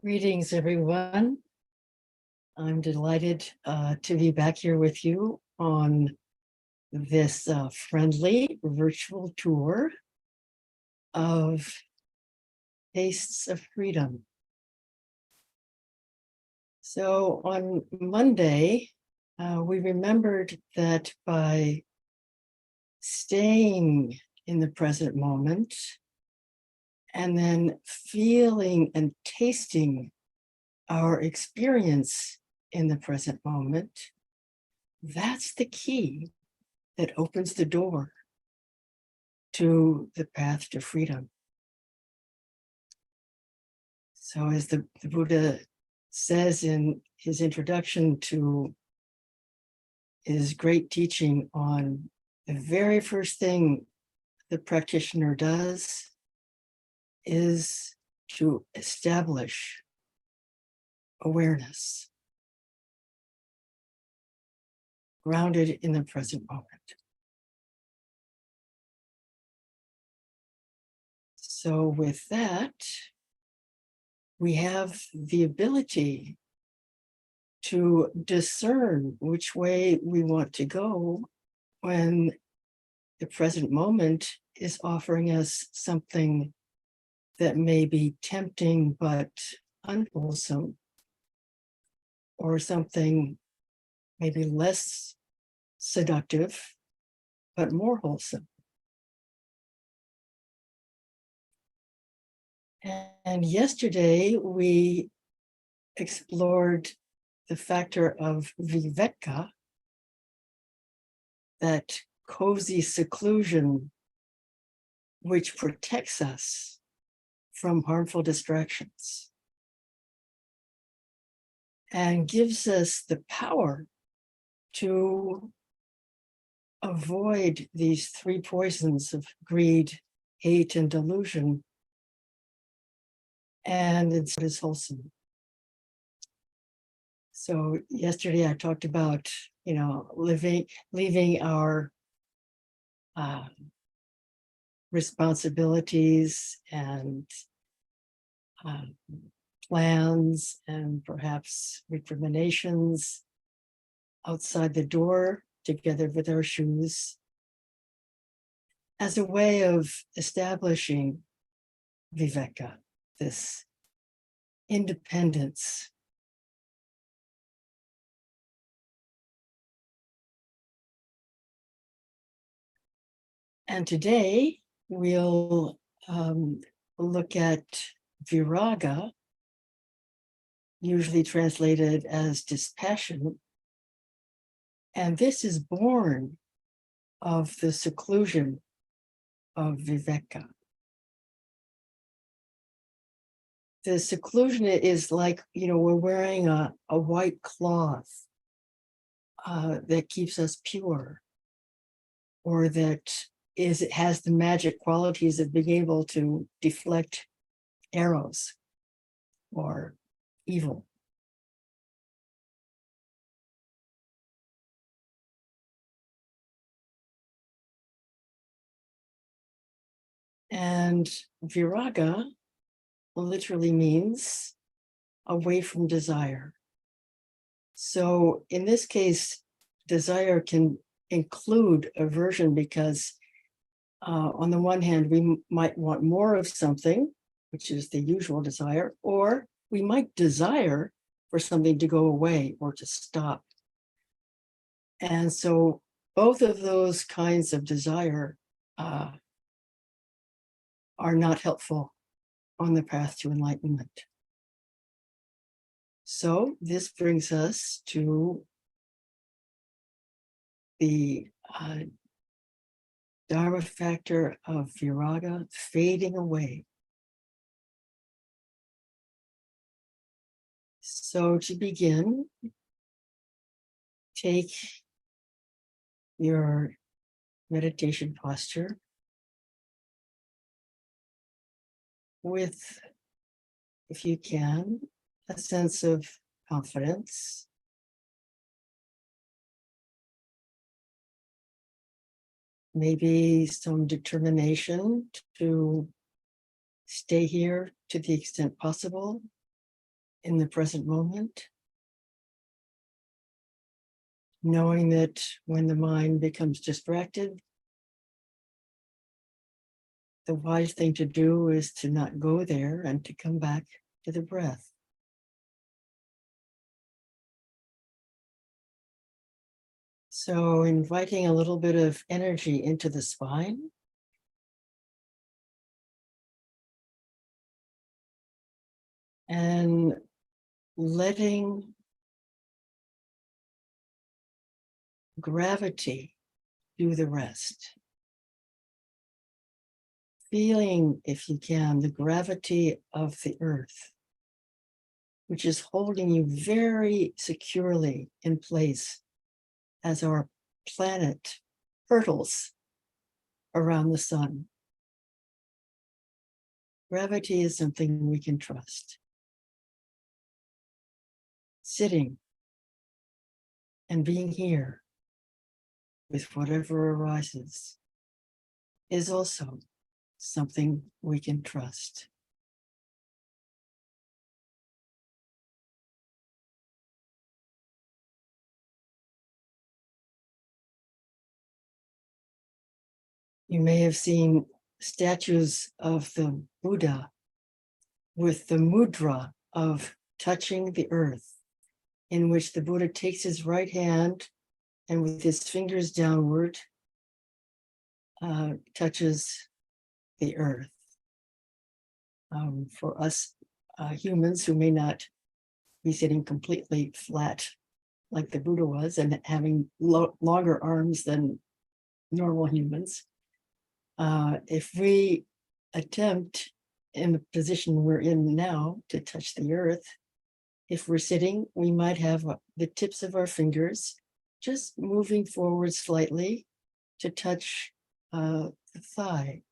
Greetings, everyone. I'm delighted to be back here with you on this friendly virtual tour of Tastes of Freedom. So on Monday, we remembered that by staying in the present moment and then feeling and tasting our experience in the present moment, that's the key that opens the door to the path to freedom. So, as the Buddha says in his introduction to his great teaching on the very first thing the practitioner does is to establish awareness grounded in the present moment. So, with that, we have the ability to discern which way we want to go when the present moment is offering us something that may be tempting but unwholesome, or something maybe less seductive but more wholesome. And yesterday we explored the factor of viveka, that cozy seclusion which protects us from harmful distractions and gives us the power to avoid these three poisons of greed, hate, and delusion, and it's wholesome. So yesterday I talked about, leaving our responsibilities and plans and perhaps recriminations outside the door together with our shoes as a way of establishing viveka, this independence. And today we'll look at viraga, usually translated as dispassion. And this is born of the seclusion of viveka. The seclusion is like, we're wearing a white cloth that keeps us pure, or that it has the magic qualities of being able to deflect arrows or evil. And viraga literally means away from desire. So in this case, desire can include aversion because on the one hand, we might want more of something, which is the usual desire, or we might desire for something to go away or to stop. And so both of those kinds of desire are not helpful on the path to enlightenment. So this brings us to the Dharma factor of viraga fading away. So to begin, take your meditation posture with, if you can, a sense of confidence. Maybe some determination to stay here to the extent possible, in the present moment, knowing that when the mind becomes distracted, the wise thing to do is to not go there and to come back to the breath. So inviting a little bit of energy into the spine. And letting gravity do the rest. Feeling, if you can, the gravity of the earth, which is holding you very securely in place as our planet hurtles around the sun. Gravity is something we can trust. Sitting and being here with whatever arises is also something we can trust. You may have seen statues of the Buddha with the mudra of touching the earth, in which the Buddha takes his right hand and with his fingers downward touches the earth. For us humans who may not be sitting completely flat like the Buddha was and having longer arms than normal humans, if we attempt in the position we're in now to touch the earth, if we're sitting, we might have the tips of our fingers just moving forward slightly to touch the thigh.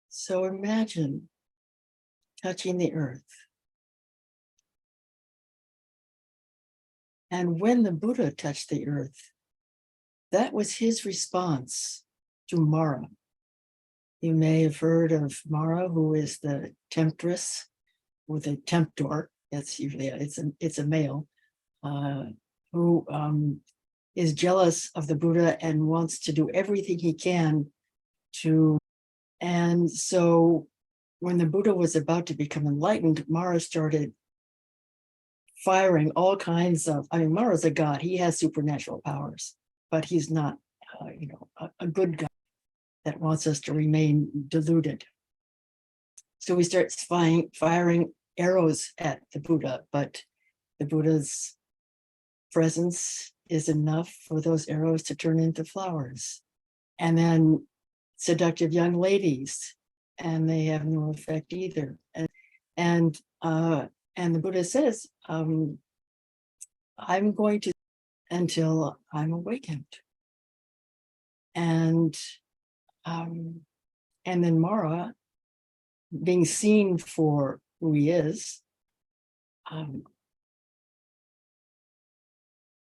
So imagine touching the earth. And when the Buddha touched the earth, that was his response to Mara. You may have heard of Mara, who is the temptress with a temptor. That's usually it's a male who is jealous of the Buddha and wants to do everything he can to. And so when the Buddha was about to become enlightened, Mara started firing all kinds of, Mara's a god, he has supernatural powers, but he's not, a good guy that wants us to remain deluded. So he starts firing arrows at the Buddha, but the Buddha's presence is enough for those arrows to turn into flowers. And then seductive young ladies, and they have no effect either. And the Buddha says, I'm going to until I'm awakened. And then Mara, being seen for who he is,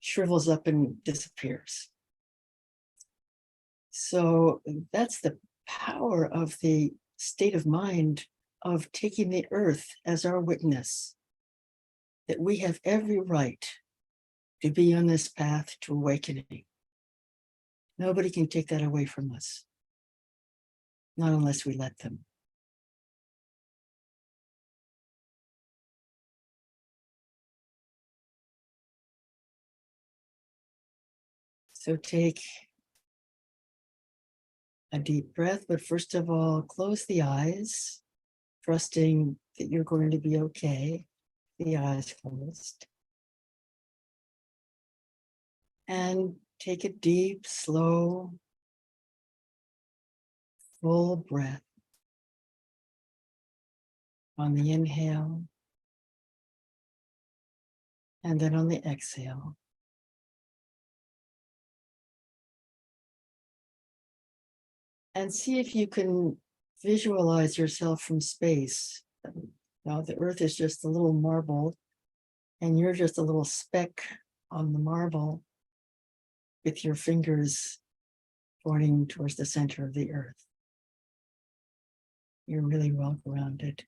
shrivels up and disappears. So that's the power of the state of mind of taking the earth as our witness, that we have every right to be on this path to awakening. Nobody can take that away from us, not unless we let them. So take a deep breath, but first of all, close the eyes, trusting that you're going to be okay. The eyes closed. And take a deep, slow, full breath on the inhale and then on the exhale. And see if you can visualize yourself from space. Now the earth is just a little marble and you're just a little speck on the marble with your fingers pointing towards the center of the earth. you're really well grounded.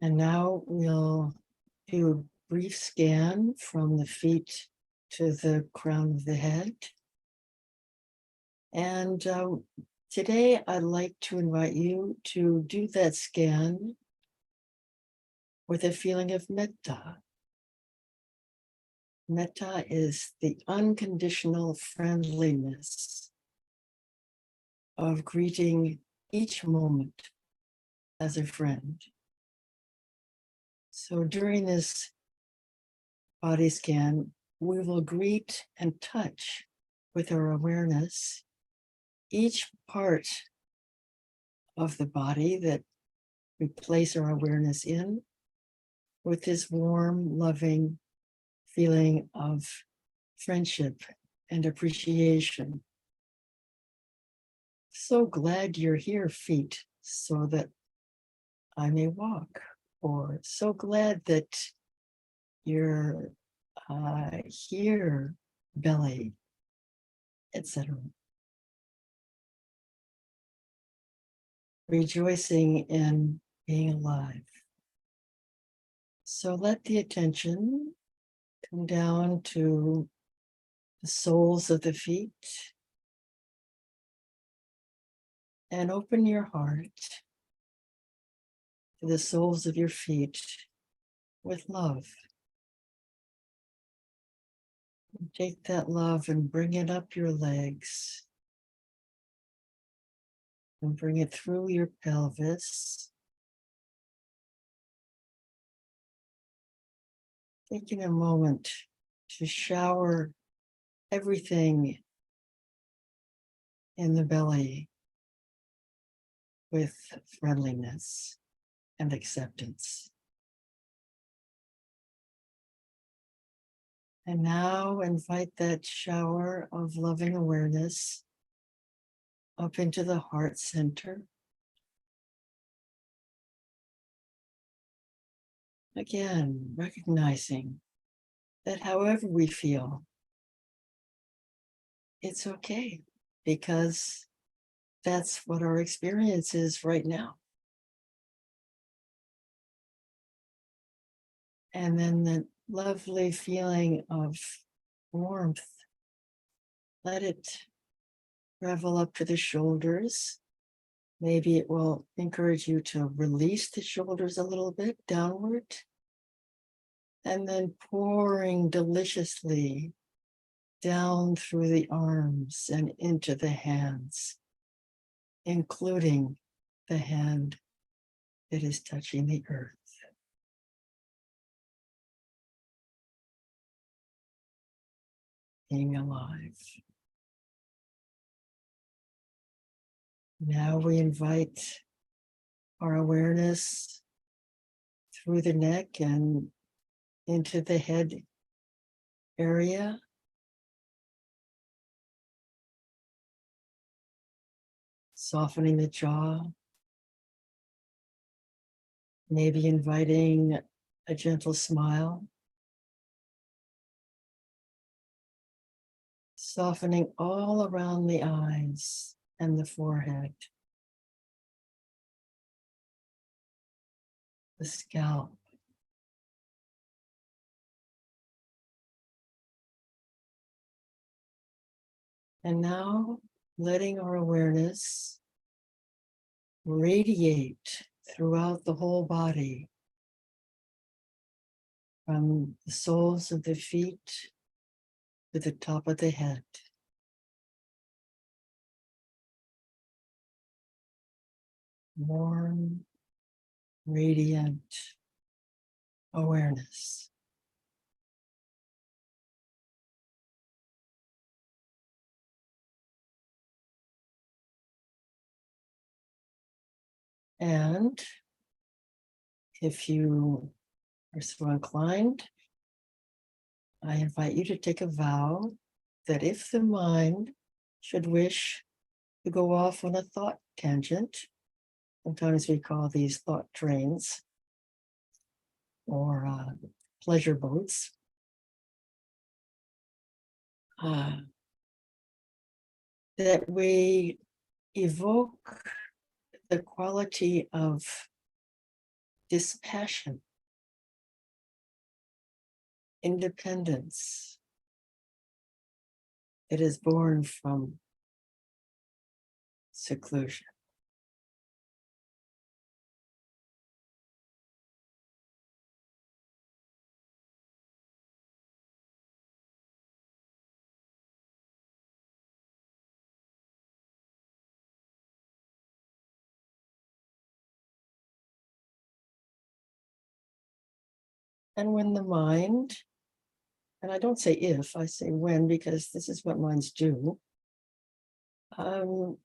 And now we'll do a brief scan from the feet to the crown of the head. And today I'd like to invite you to do that scan with a feeling of metta. Metta is the unconditional friendliness of greeting each moment as a friend. So during this body scan, we will greet and touch with our awareness each part of the body that we place our awareness in with this warm, loving feeling of friendship and appreciation. So glad you're here, feet, so that I may walk. Or so glad that you're here, belly, etc. Rejoicing in being alive. So let the attention come down to the soles of the feet and open your heart to the soles of your feet with love. And take that love and bring it up your legs and bring it through your pelvis. Taking a moment to shower everything in the belly with friendliness and acceptance. And now invite that shower of loving awareness up into the heart center. Again, recognizing that however we feel, it's okay, because that's what our experience is right now. And then the lovely feeling of warmth, let it travel up to the shoulders. Maybe it will encourage you to release the shoulders a little bit downward. And then pouring deliciously down through the arms and into the hands, including the hand that is touching the earth. Being alive. Now we invite our awareness through the neck and into the head area. Softening the jaw. Maybe inviting a gentle smile. Softening all around the eyes and the forehead. The scalp. And now letting our awareness radiate throughout the whole body, from the soles of the feet to the top of the head. Warm, radiant awareness. And if you are so inclined, I invite you to take a vow that if the mind should wish to go off on a thought tangent, sometimes we call these thought trains, or pleasure boats. That we evoke the quality of dispassion, independence that is born from seclusion. And when the mind, and I don't say if, I say when, because this is what minds do,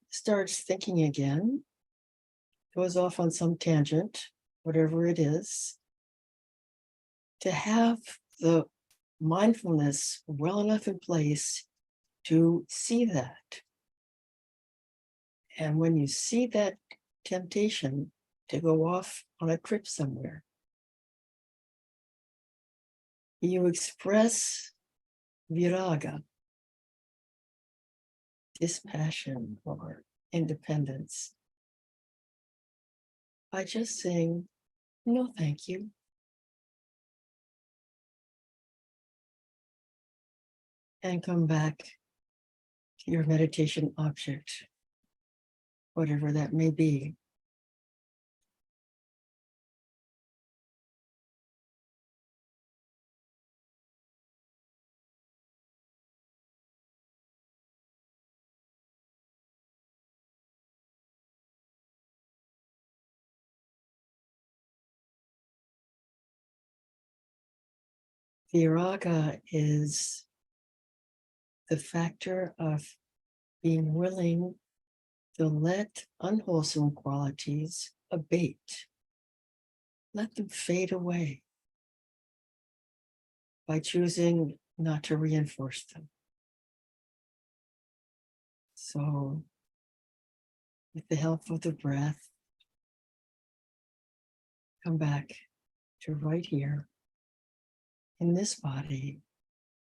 starts thinking again, goes off on some tangent, whatever it is, to have the mindfulness well enough in place to see that. And when you see that temptation to go off on a trip somewhere, you express viraga, dispassion, or independence by just saying, no, thank you. And come back to your meditation object, whatever that may be. Viraga is the factor of being willing to let unwholesome qualities abate, let them fade away by choosing not to reinforce them. So, with the help of the breath, come back to right here, in this body,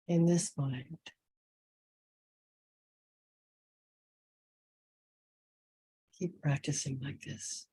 in this mind. Keep practicing like this.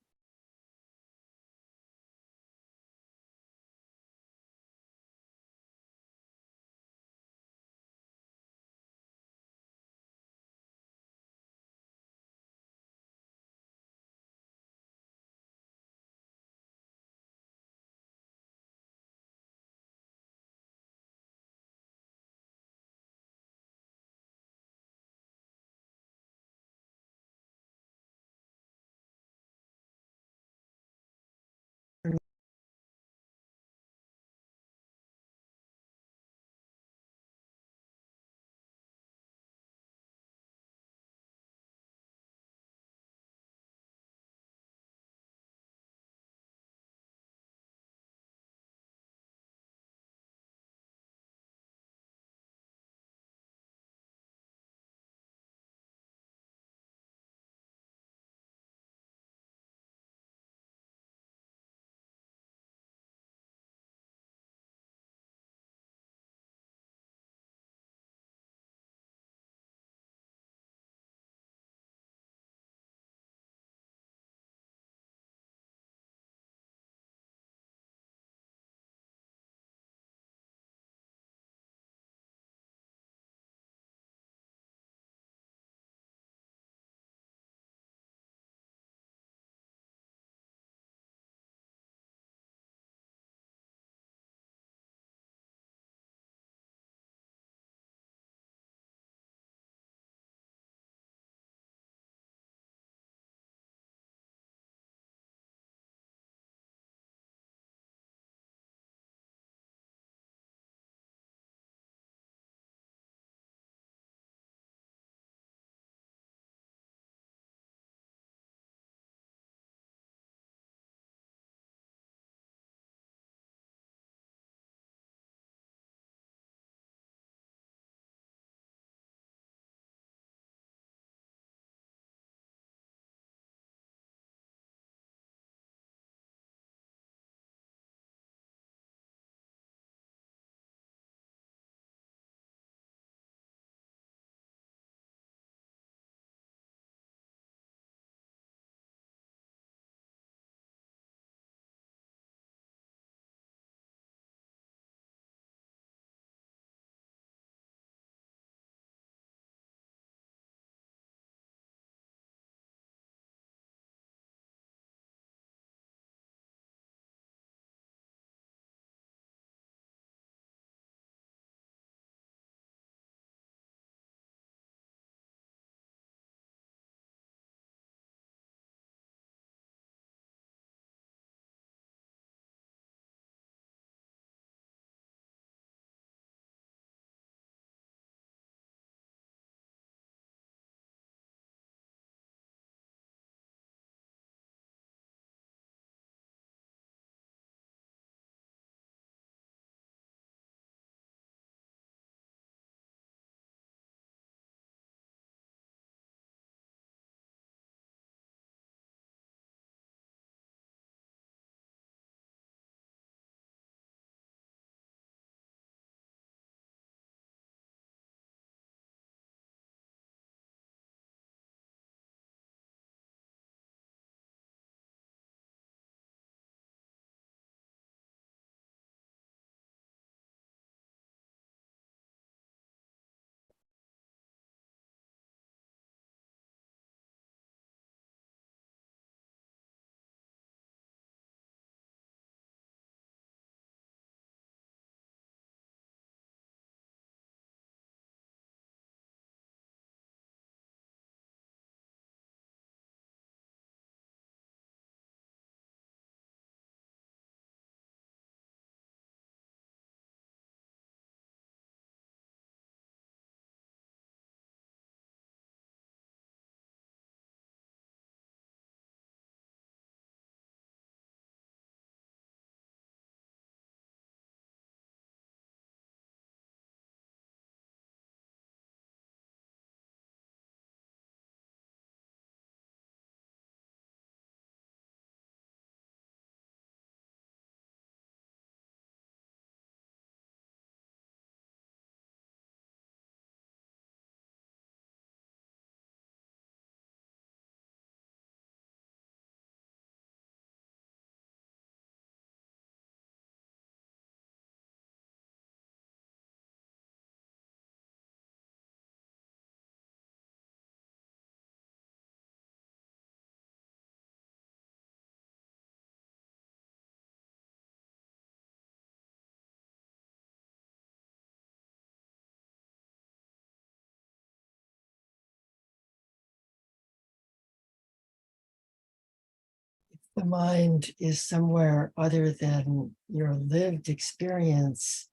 the mind is somewhere other than your lived experience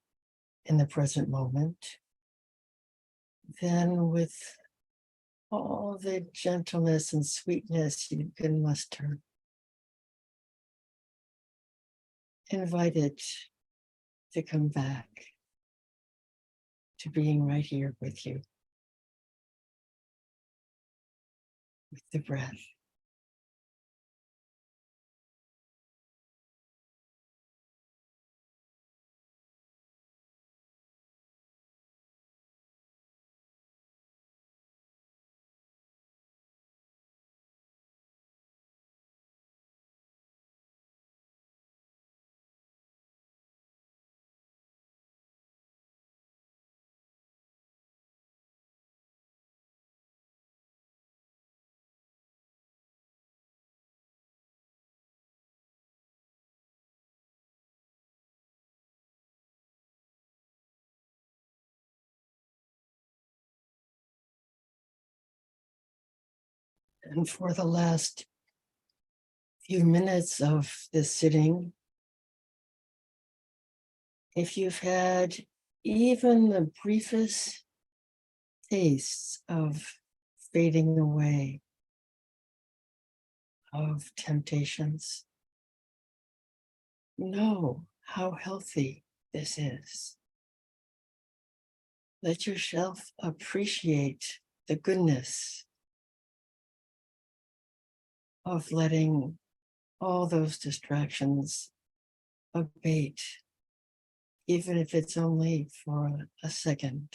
in the present moment, then with all the gentleness and sweetness you can muster, invite it to come back to being right here with you, with the breath. And for the last few minutes of this sitting, if you've had even the briefest tastes of fading away, of temptations, know how healthy this is. Let yourself appreciate the goodness of letting all those distractions abate, even if it's only for a second.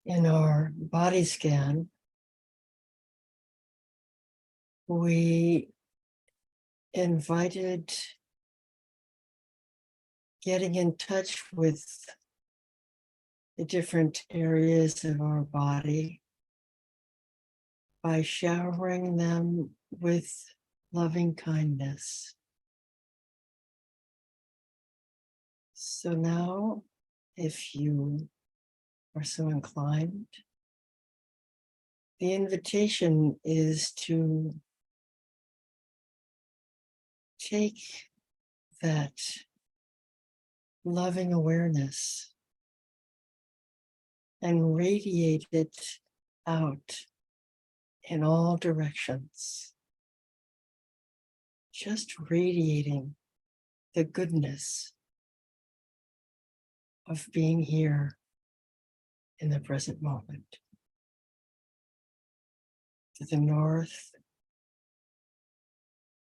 In our body scan, we invited getting in touch with the different areas of our body by showering them with loving kindness. So now, if you are so inclined, the invitation is to take that loving awareness and radiate it out in all directions, just radiating the goodness of being here in the present moment. To the north,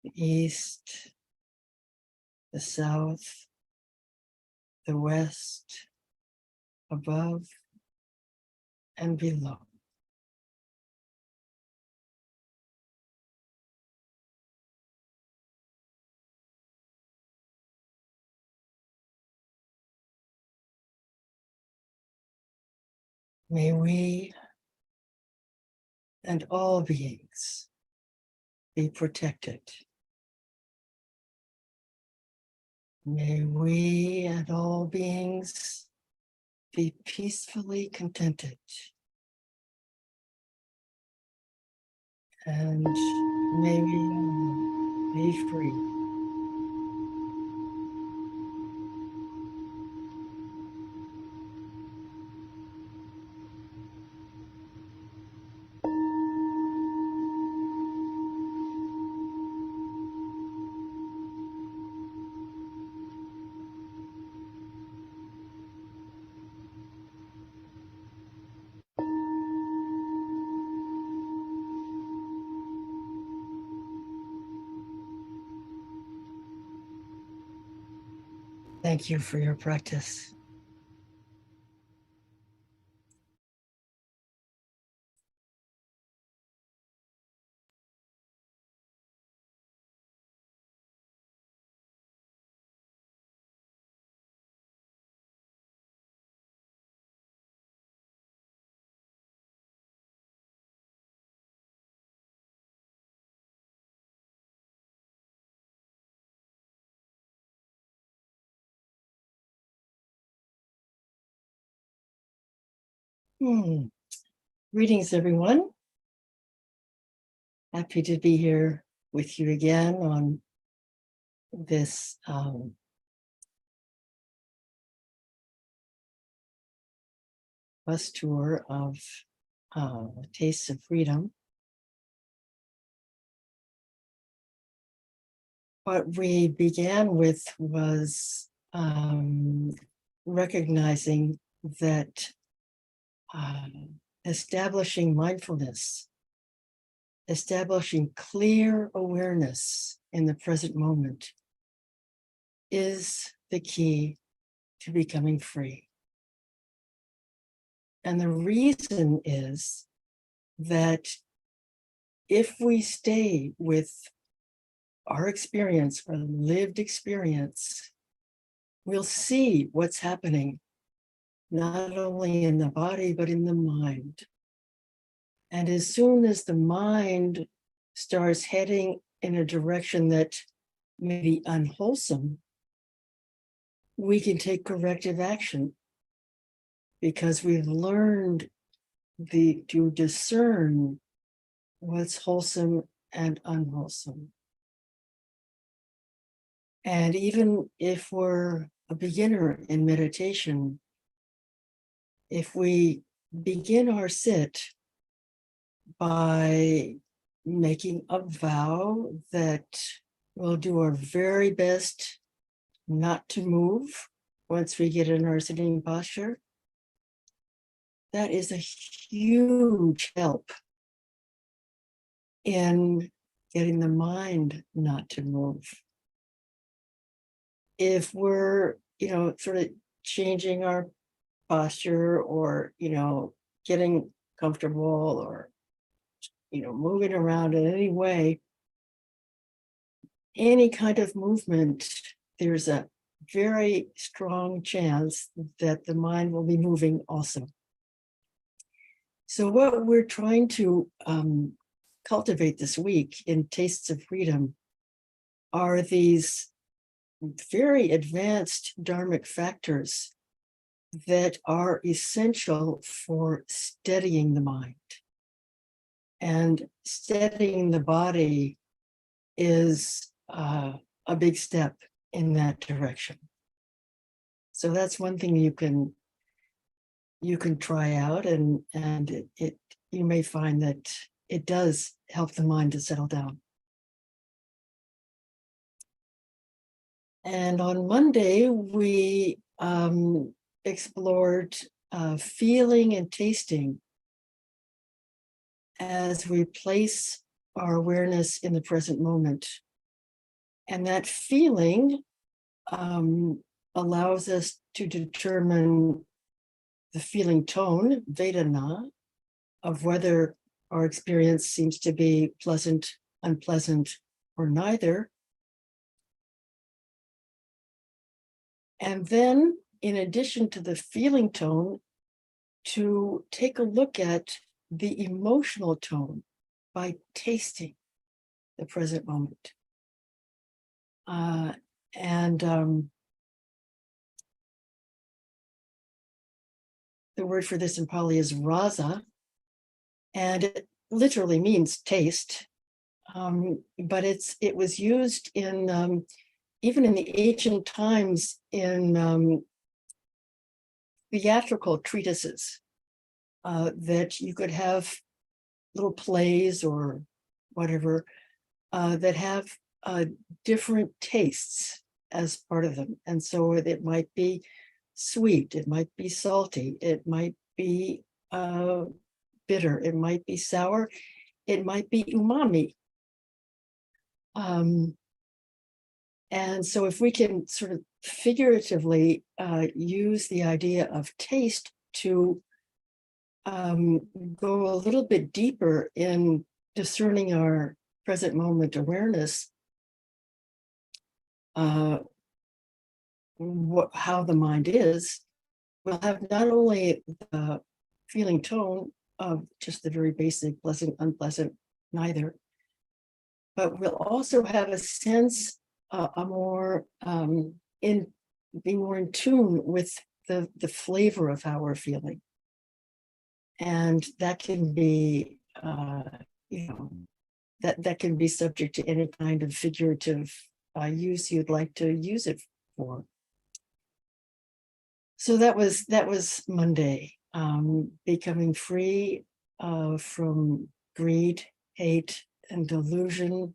the east, the south, the west, above and below. May we and all beings be protected. May we and all beings be peacefully contented. And may we all be free. Thank you for your practice. Greetings, everyone. Happy to be here with you again on this bus tour of Tastes of Freedom. What we began with was recognizing that establishing mindfulness, establishing clear awareness in the present moment is the key to becoming free. And the reason is that if we stay with our experience, our lived experience, we'll see what's happening, not only in the body, but in the mind. And as soon as the mind starts heading in a direction that may be unwholesome, we can take corrective action because we've learned to discern what's wholesome and unwholesome. And even if we're a beginner in meditation, if we begin our sit by making a vow that we'll do our very best not to move once we get in our sitting posture, that is a huge help in getting the mind not to move. If we're, sort of changing our posture or, getting comfortable or, moving around in any way, any kind of movement, there's a very strong chance that the mind will be moving also. So what we're trying to cultivate this week in Tastes of Freedom are these very advanced dharmic factors that are essential for steadying the mind. And steadying the body is a big step in that direction. So that's one thing you can try out, and it you may find that it does help the mind to settle down. And on Monday, we explored feeling and tasting as we place our awareness in the present moment. And that feeling allows us to determine the feeling tone, Vedana, of whether our experience seems to be pleasant, unpleasant, or neither. And then, in addition to the feeling tone, to take a look at the emotional tone by tasting the present moment. And the word for this in Pali is rasa, and it literally means taste. But it was used in even in the ancient times in theatrical treatises, that you could have little plays or whatever that have different tastes as part of them. And so it might be sweet, it might be salty, it might be bitter, it might be sour, it might be umami. And so if we can sort of figuratively use the idea of taste to go a little bit deeper in discerning our present moment awareness, how the mind is, we'll have not only the feeling tone of just the very basic pleasant, unpleasant, neither, but we'll also have a sense, a more being more in tune with the flavor of how we're feeling. And that can be, that can be subject to any kind of figurative use you'd like to use it for. So that was Monday, becoming free from greed, hate, and delusion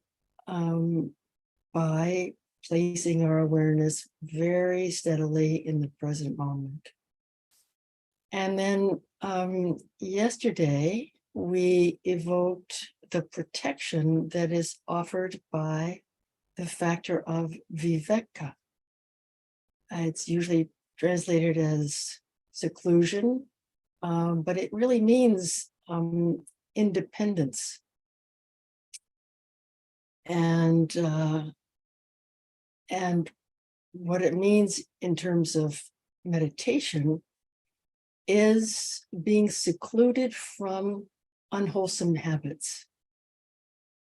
by placing our awareness very steadily in the present moment. And then yesterday, we evoked the protection that is offered by the factor of viveka. It's usually translated as seclusion, but it really means independence. And what it means in terms of meditation is being secluded from unwholesome habits.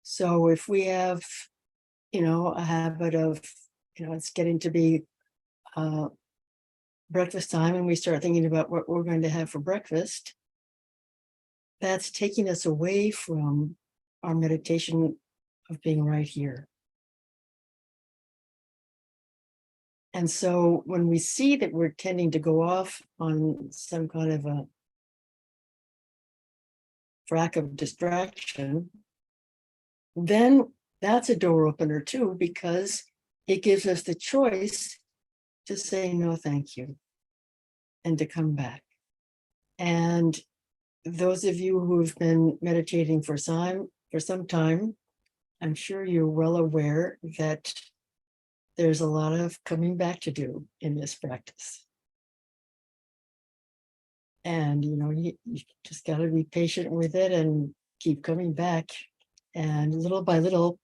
So if we have, a habit of, it's getting to be breakfast time and we start thinking about what we're going to have for breakfast, that's taking us away from our meditation of being right here. And so when we see that we're tending to go off on some kind of a track of distraction, then that's a door opener too, because it gives us the choice to say no thank you and to come back. And those of you who've been meditating for some time, I'm sure you're well aware that there's a lot of coming back to do in this practice. And you just got to be patient with it and keep coming back. And little by little,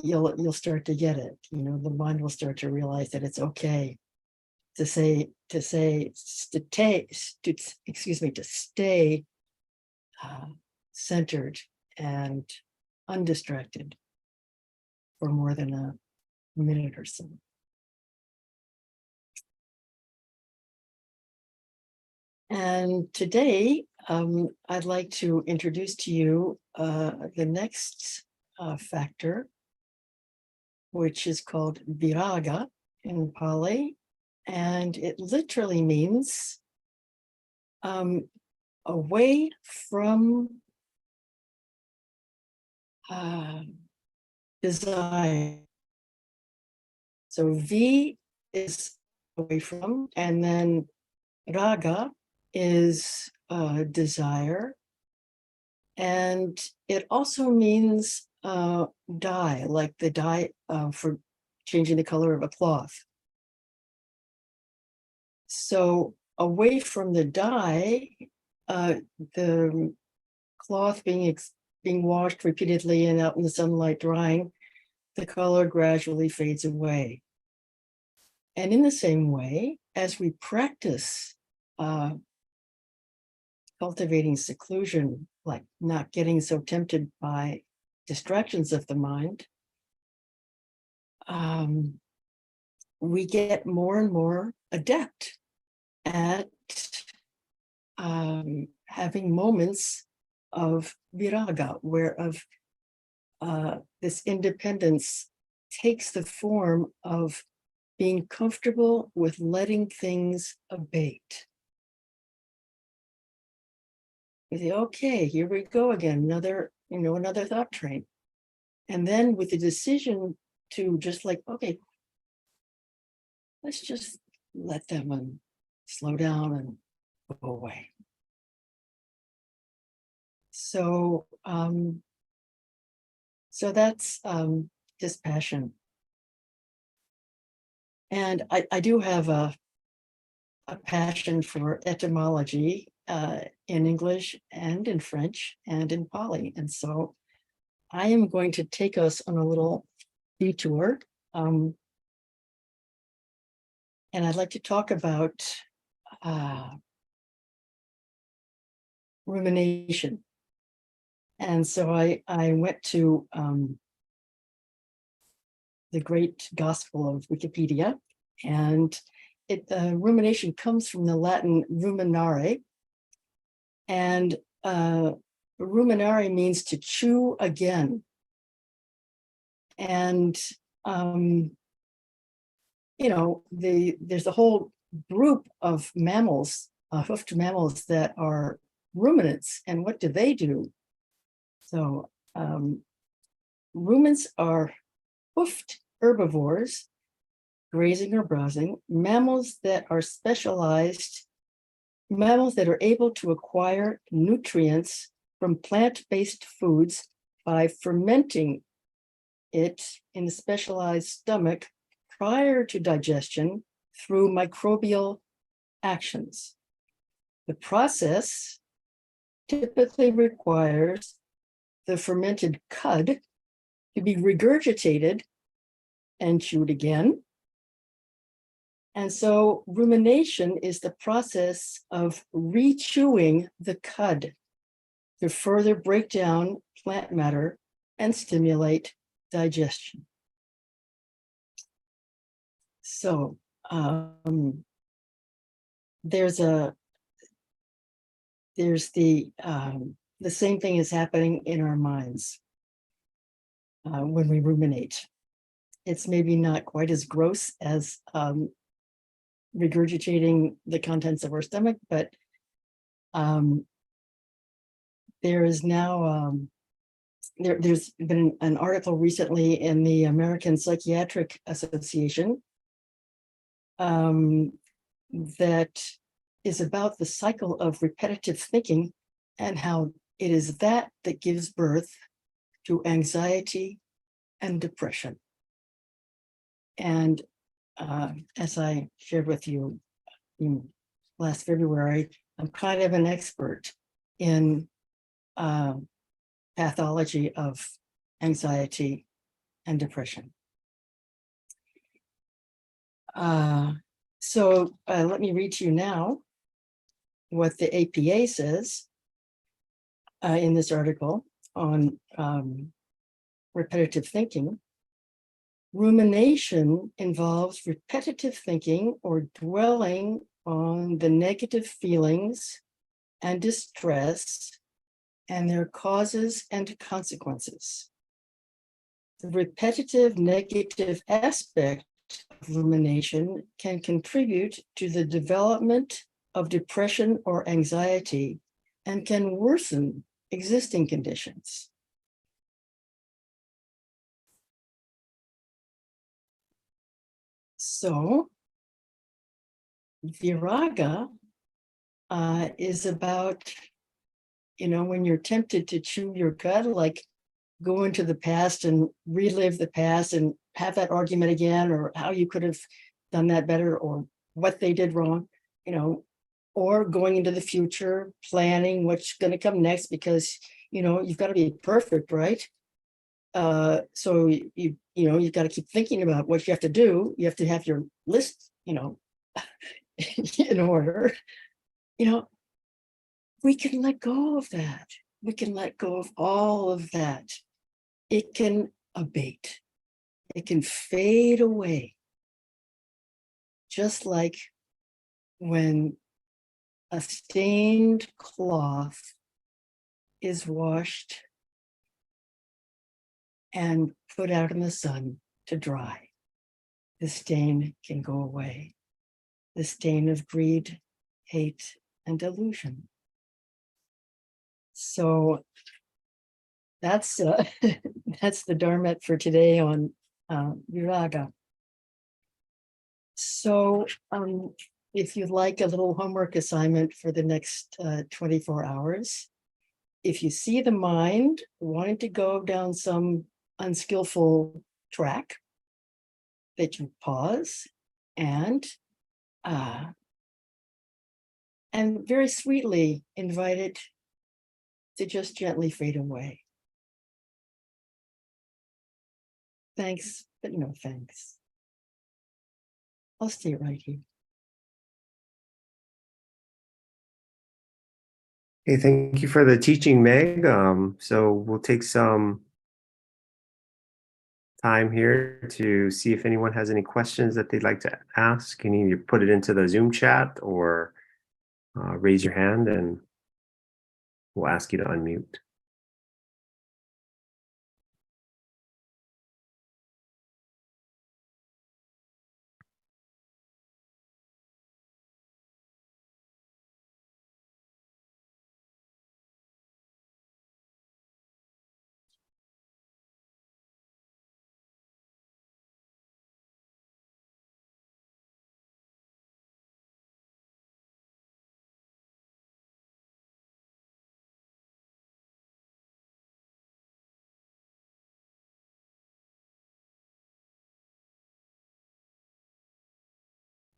you'll start to get it. The mind will start to realize that it's okay to stay centered and undistracted for more than a minute or so. And today, I'd like to introduce to you the next factor, which is called viraga in Pali, and it literally means away from desire. So V is away from, and then raga is desire, and it also means dye, like the dye for changing the color of a cloth. So away from the dye, the cloth being washed repeatedly and out in the sunlight drying, the color gradually fades away. And in the same way, as we practice cultivating seclusion, like not getting so tempted by distractions of the mind, we get more and more adept at having moments of viraga, this independence takes the form of being comfortable with letting things abate. You say, okay, here we go again, another thought train. And then with the decision to just like, okay, let's just let them slow down and go away. So, so that's dispassion. And I do have a passion for etymology in English and in French and in Pali. And so I am going to take us on a little detour. And I'd like to talk about rumination. And so I went to the great gospel of Wikipedia, and rumination comes from the Latin ruminare, and ruminare means to chew again. And there's a whole group of mammals, hoofed mammals, that are ruminants. And what do? So ruminants are hoofed herbivores, grazing or browsing, mammals that are able to acquire nutrients from plant-based foods by fermenting it in the specialized stomach prior to digestion through microbial actions. The process typically requires the fermented cud to be regurgitated and chewed again. And so rumination is the process of re-chewing the cud to further break down plant matter and stimulate digestion. So there's the same thing is happening in our minds when we ruminate. It's maybe not quite as gross as regurgitating the contents of our stomach, but there is now there's been an article recently in the American Psychiatric Association that is about the cycle of repetitive thinking and how it is that gives birth to anxiety and depression. And as I shared with you last February, I'm kind of an expert in pathology of anxiety and depression. So let me read to you now what the APA says in this article on repetitive thinking. Rumination involves repetitive thinking or dwelling on the negative feelings and distress and their causes and consequences. The repetitive negative aspect of rumination can contribute to the development of depression or anxiety and can worsen existing conditions. So, viraga is about, when you're tempted to chew your cud, like go into the past and relive the past and have that argument again, or how you could have done that better, or what they did wrong, or going into the future, planning what's going to come next, because, you've got to be perfect, right? So you've got to keep thinking about what you have to do. You have to have your list, in order. you know, we can let go of that. We can let go of all of that. It can abate. It can fade away. Just like when a stained cloth is washed and put out in the sun to dry, the stain can go away. The stain of greed, hate, and delusion. So that's that's the Dharmette for today on Viraga. So if you'd like a little homework assignment for the next 24 hours, if you see the mind wanting to go down some unskillful track, that you pause and very sweetly invite it to just gently fade away. Thanks, but no thanks. I'll stay right here. Hey, thank you for the teaching, Meg. So we'll take some time here to see if anyone has any questions that they'd like to ask. You can either put it into the Zoom chat or raise your hand and we'll ask you to unmute.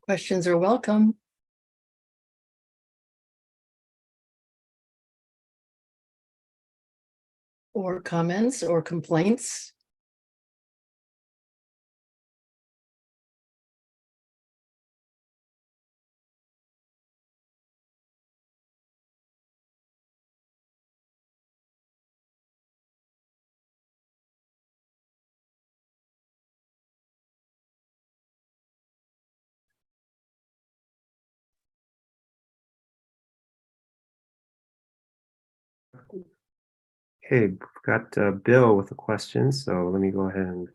Questions are welcome. Or comments or complaints. Okay, we've got Bill with a question, so let me go ahead and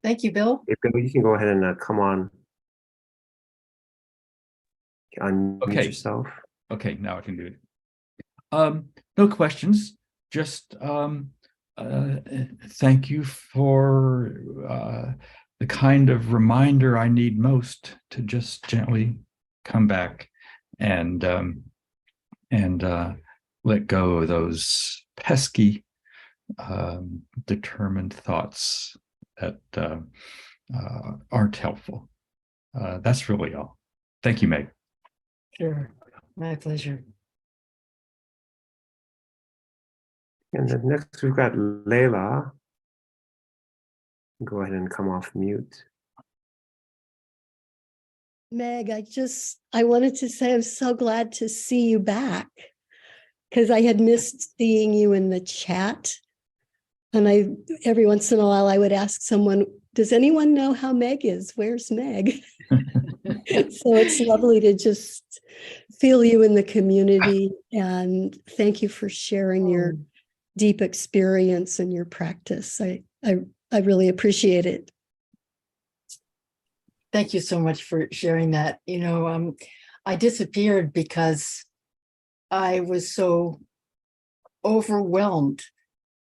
Thank you, Bill. hey, Bill, you can go ahead and come on, unmute yourself. Okay, now I can do it. No questions. Just thank you for the kind of reminder I need most to just gently come back and let go of those pesky determined thoughts that aren't helpful. That's really all. Thank you, Meg. Sure, my pleasure. And then next we've got Layla. Go ahead and come off mute. Meg, I wanted to say I'm so glad to see you back because I had missed seeing you in the chat. And every once in a while I would ask someone, does anyone know how Meg is? Where's Meg? So it's lovely to just feel you in the community. And thank you for sharing your deep experience and your practice. I really appreciate it. Thank you so much for sharing that. You know, I disappeared because I was so overwhelmed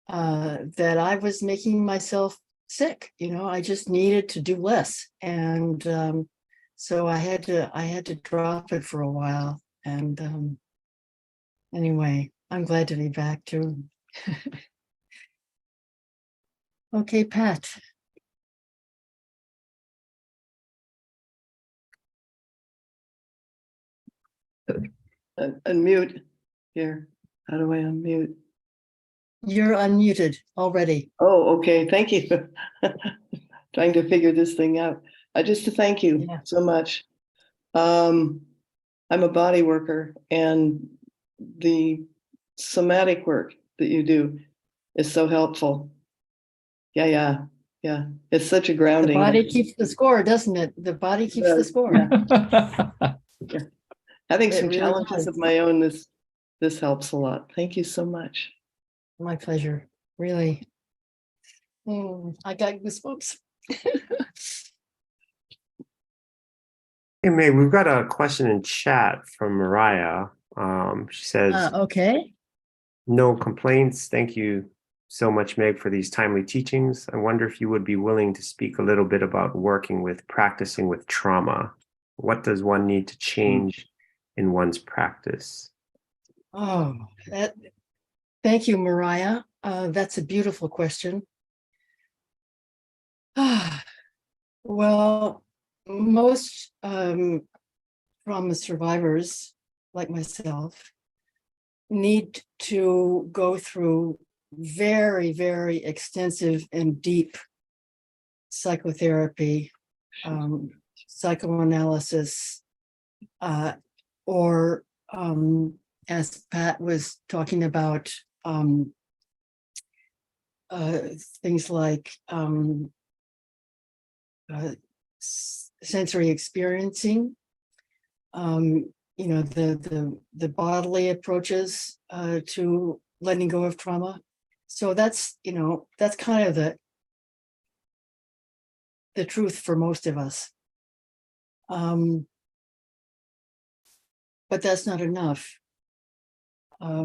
that I was making myself sick. You know, I just needed to do less, and so I had to drop it for a while. And anyway, I'm glad to be back too. Okay, Pat. Unmute here. How do I unmute? You're unmuted already. Oh, okay. Thank you. Trying to figure this thing out. Just to thank you Yeah. so much. I'm a body worker, and the somatic work that you do is so helpful. Yeah. It's such a The grounding. body keeps the score, doesn't it? The body keeps the does, score. yeah. Having It some really challenges does. of my own, this helps a lot. Thank you so much. My pleasure, really. I got goosebumps. Hey, May, we've got a question in chat from Mariah. She says, Okay. no complaints. Thank you so much, Meg, for these timely teachings. I wonder if you would be willing to speak a little bit about practicing with trauma. What does one need to change in one's practice? Oh, thank you, Mariah. That's a beautiful question. Well, most trauma survivors like myself need to go through very, very extensive and deep psychotherapy, psychoanalysis, or as Pat was talking about, things like sensory experiencing, the bodily approaches to letting go of trauma. So that's kind of the truth for most of us. But that's not enough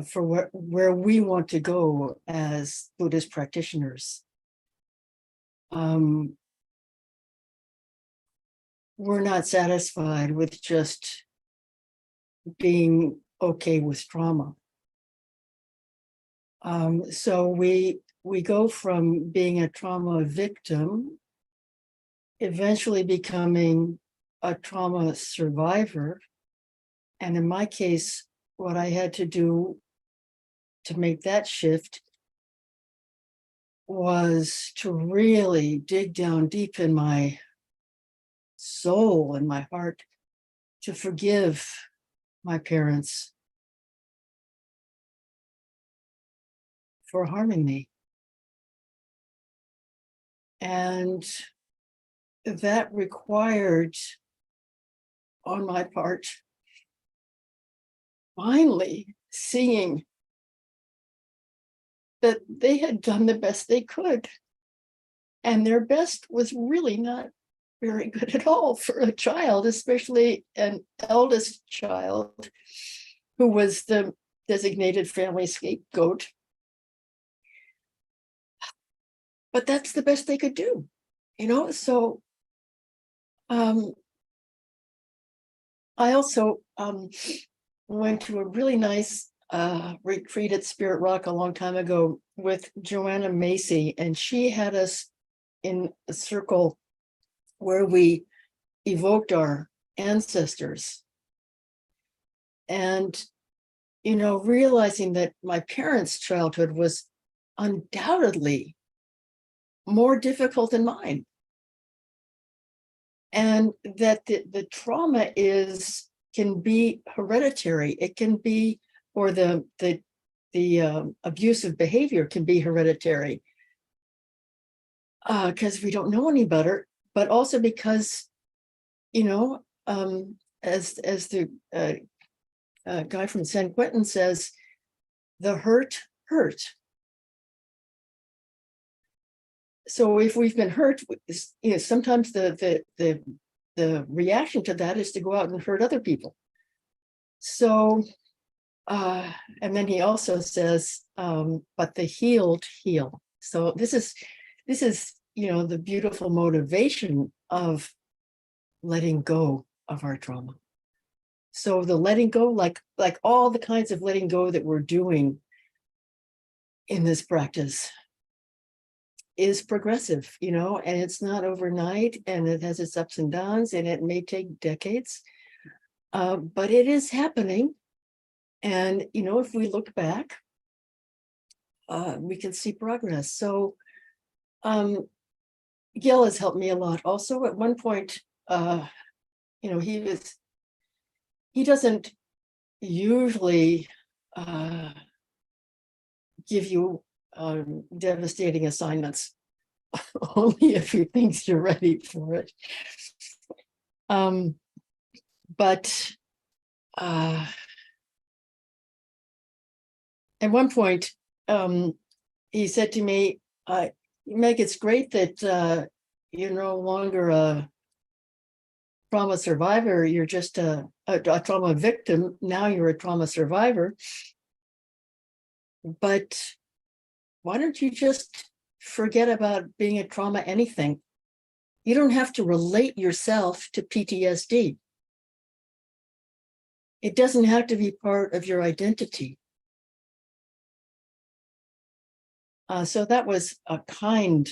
for where we want to go as Buddhist practitioners. We're not satisfied with just being okay with trauma. So we go from being a trauma victim, eventually becoming a trauma survivor. And in my case, what I had to do to make that shift was to really dig down deep in my soul and my heart to forgive my parents for harming me. And that required, on my part, finally seeing that they had done the best they could. And their best was really not very good at all for a child, especially an eldest child who was the designated family scapegoat. But that's the best they could do, So I also went to a really nice retreat at Spirit Rock a long time ago with Joanna Macy, and she had us in a circle where we evoked our ancestors. And, realizing that my parents' childhood was undoubtedly more difficult than mine. And that the trauma can be hereditary. It can be, or the abusive behavior can be hereditary, because we don't know any better, but also because, as the guy from San Quentin says, the hurt. So if we've been hurt, sometimes the reaction to that is to go out and hurt other people. So, and then he also says, but the healed heal. So this is, the beautiful motivation of letting go of our trauma. So the letting go, like all the kinds of letting go that we're doing in this practice, is progressive, and it's not overnight, and it has its ups and downs, and it may take decades, but it is happening. And if we look back, we can see progress. So Gil has helped me a lot. Also, at one point, he doesn't usually give you devastating assignments, only if he thinks you're ready for it. But at one point, he said to me, Meg, it's great that you're no longer a trauma survivor, you're just a trauma victim. Now you're a trauma survivor. But why don't you just forget about being a trauma anything? You don't have to relate yourself to PTSD. It doesn't have to be part of your identity. So that was a kind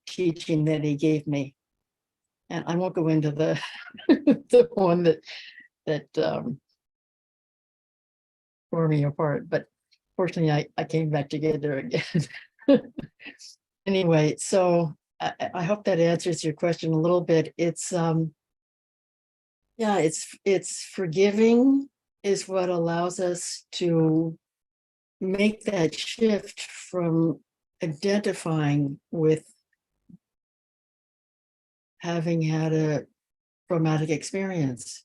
teaching that he gave me. And I won't go into the the one that tore me apart, but fortunately I came back together again. Anyway, so I hope that answers your question a little bit. It's it's forgiving is what allows us to make that shift from identifying with having had a traumatic experience.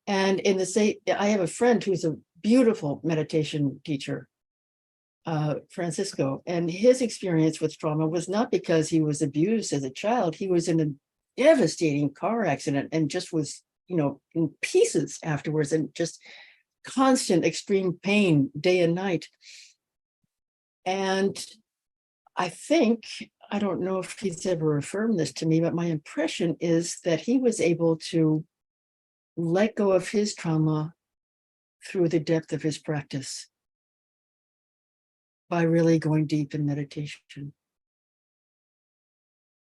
And in the same, I have a friend who's a beautiful meditation teacher, Francisco, and his experience with trauma was not because he was abused as a child. He was in a devastating car accident and just was, in pieces afterwards, and just constant extreme pain day and night. And I don't know if he's ever affirmed this to me, but my impression is that he was able to let go of his trauma through the depth of his practice by really going deep in meditation.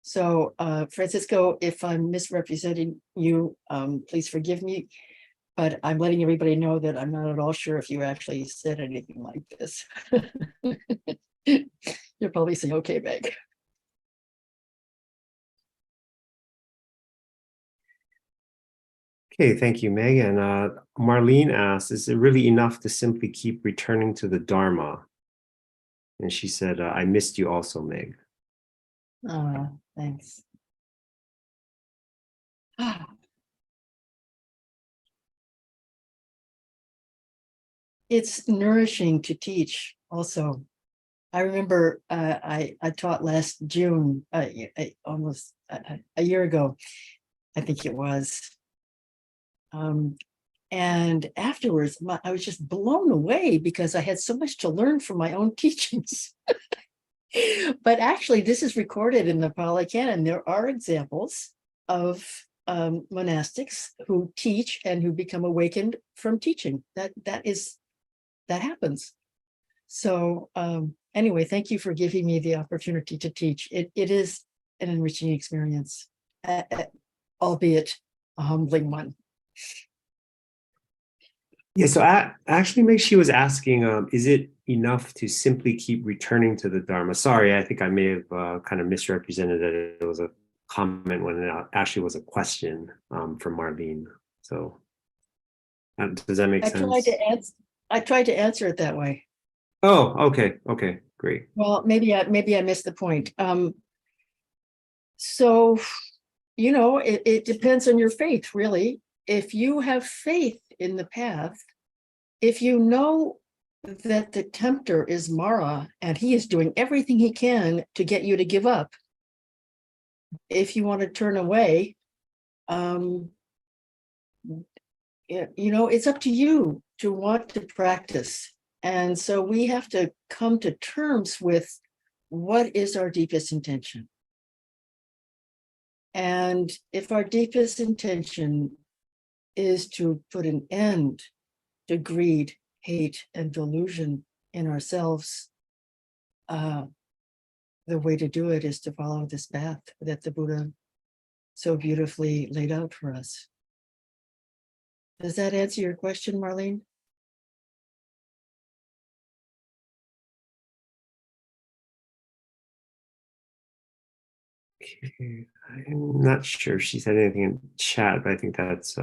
So, Francisco, if I'm misrepresenting you, please forgive me, but I'm letting everybody know that I'm not at all sure if you actually said anything like this. You're probably saying, okay, Meg. Okay, thank you, Meg. And Marlene asks, is it really enough to simply keep returning to the Dharma? And she said, I missed you also, Meg. Thanks. It's nourishing to teach also. I remember I taught last June, almost a year ago, I think it was. And afterwards, I was just blown away because I had so much to learn from my own teachings. But actually, this is recorded in the Pali Canon. There are examples of monastics who teach and who become awakened from teaching. That happens. So anyway, thank you for giving me the opportunity to teach. It is an enriching experience, albeit a humbling one. Yeah, so actually, Meg, she was asking, is it enough to simply keep returning to the Dharma? Sorry, I think I may have kind of misrepresented that it was a comment when it actually was a question from Marlene. So does that make sense? I tried to answer it that way. Oh, okay, great. Well, maybe I missed the point. So, it depends on your faith, really. If you have faith in the path, if you know that the tempter is Mara and he is doing everything he can to get you to give up, if you want to turn away, it's up to you to want to practice. And so we have to come to terms with what is our deepest intention. And if our deepest intention is to put an end to greed, hate, and delusion in ourselves, the way to do it is to follow this path that the Buddha so beautifully laid out for us. Does that answer your question, Marlene? Okay. I'm not sure if she said anything in chat, but I think that's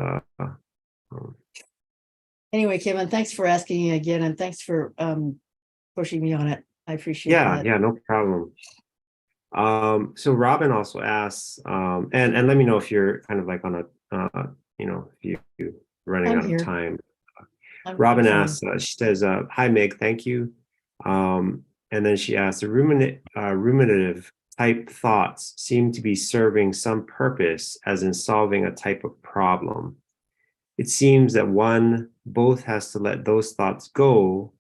Anyway, Kevin, thanks for asking again, and thanks for pushing me on it. I appreciate that. yeah, no problem. So Robin also asks, and let me know if you're kind of like on a, if you're running I'm out here. of time. I'm Robin fine. asks, she says, "Hi Meg, thank you." And then she asks, "The ruminative type thoughts seem to be serving some purpose, as in solving a type of problem. It seems that one both has to let those thoughts go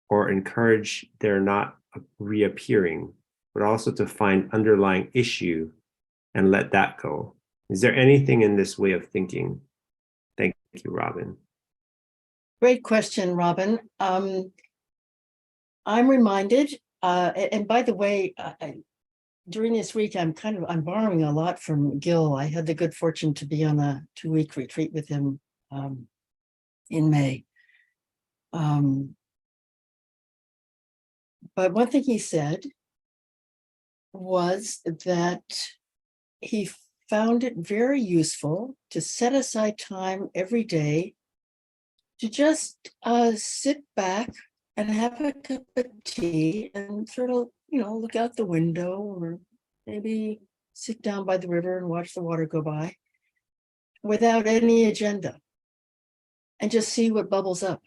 or encourage their not reappearing, but also to find underlying issue and let that go. Is there anything in this way of thinking?" Thank you, Robin. Great question, Robin. I'm reminded, and by the way, during this week, I'm borrowing a lot from Gil. I had the good fortune to be on a 2-week retreat with him in May. But one thing he said was that he found it very useful to set aside time every day to just sit back and have a cup of tea and sort of, look out the window, or maybe sit down by the river and watch the water go by without any agenda, and just see what bubbles up.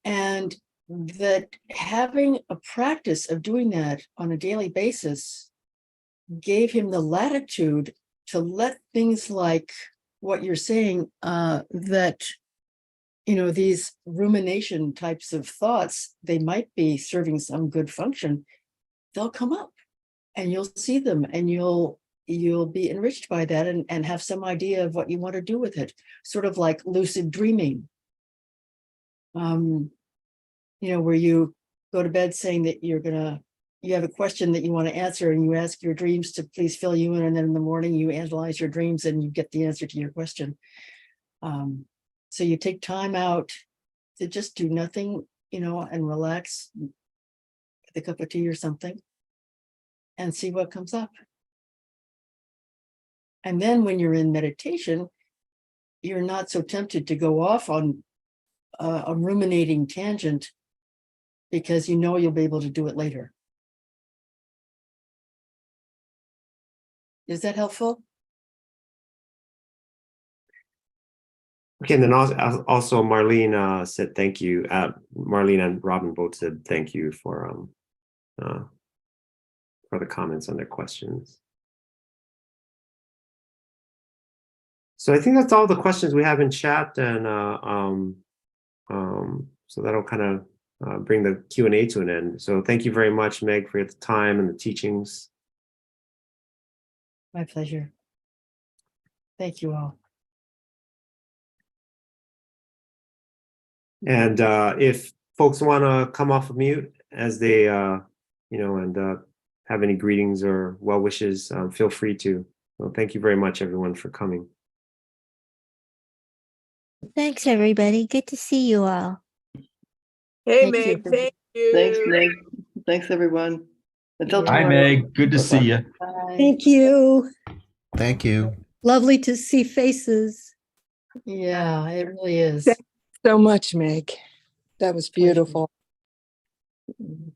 And that having a practice of doing that on a daily basis gave him the latitude to let things like what you're saying, that these rumination types of thoughts, they might be serving some good function. They'll come up and you'll see them, and you'll be enriched by that, and have some idea of what you want to do with it, sort of like lucid dreaming. Where you go to bed saying that you have a question that you want to answer, and you ask your dreams to please fill you in, and then in the morning you analyze your dreams and you get the answer to your question. So you take time out to just do nothing, and relax with a cup of tea or something, and see what comes up. And then when you're in meditation, you're not so tempted to go off on a ruminating tangent, because you'll be able to do it later. Is that helpful? Okay, and then also Marlene said thank you. Marlene and Robin both said thank you for the comments on their questions. So I think that's all the questions we have in chat, and so that'll kind of bring the Q&A to an end. So thank you very much, Meg, for your time and the teachings. My pleasure. Thank you all. And if folks want to come off of mute as they, and have any greetings or well wishes, feel free to. Well, thank you very much, everyone, for coming. Thanks, everybody. Good to see you all. Hey, Thank Meg, you. thank you. Thanks, Meg. Thanks, everyone. Until Hi, tomorrow. Hi, Meg. Good to see you. Bye. Thank you. Thank you. Lovely to see faces. Yeah, it really is. So much, Meg. That was beautiful. Mhm.